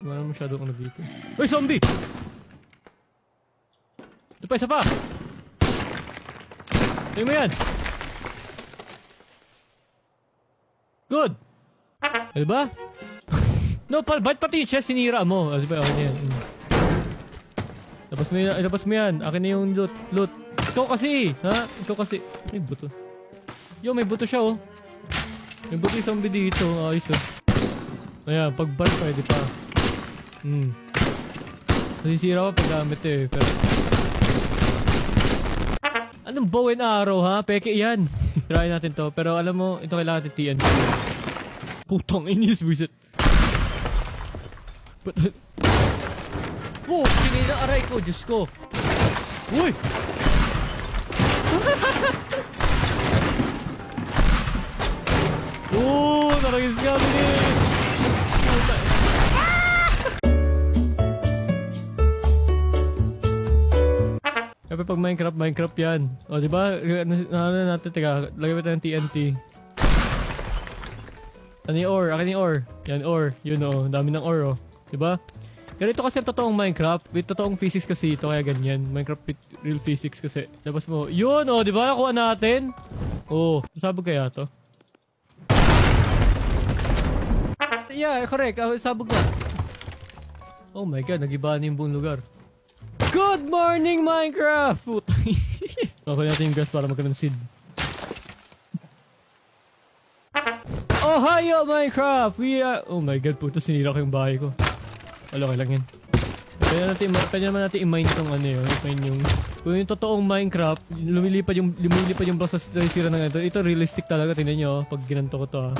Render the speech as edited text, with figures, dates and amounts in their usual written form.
Wala masyadong ano dito. Uy, zombie! Ito pa, isa pa! Tingnan mo yan! Good! Diba? No, ba't pati yung chest sinira mo? Diba, okay yan. Labas mo yan. Akin na yung loot. Ikaw kasi! Ha? Ikaw kasi. May buto. Yo, may buto siya oh. May buto yung zombie dito. Ayos oh. Ayan, pag-bar pwede pa. Nasisira ko pag gamit eh. Pero... Anong bow and arrow ha? Peke yan. Try natin to. Pero alam mo, ito kailangan natin TNT. Putang inis, buisit. Oh, pinina aray ko, Diyos ko. Uy! Oh, naragis ka din. Puta. Kapag pag Minecraft yan. O, diba? Ano natin, teka. Lagay ba tayo ng TNT? Ano yung ore? Akin yung ore. Yan, ore. Yun o. Dami ng ore o. Diba? Ganito kasi ang totoong Minecraft. With totoong physics kasi ito. Kaya ganyan. Minecraft with real physics kasi. Labas mo. Yun o. Diba? Nakuha natin. Oh. Sabog kaya to? Yeah, correct. Sabog na. Oh my god. Nag-iba na yung buong lugar. Good morning, Minecraft! Putang inis. Okay natin yung gas para magkaroon seed. Ohio, Minecraft! We are... Oh my god, puto. Sinira ko yung bahay ko. Okay lang yan. Pwede naman natin i-mine itong ano yun. I-mine yung... Kung yung totoong Minecraft, lumilipad yung blocks sa sira ng ito. Ito realistic talaga. Tingnan nyo. Pag ginanto ko to ha.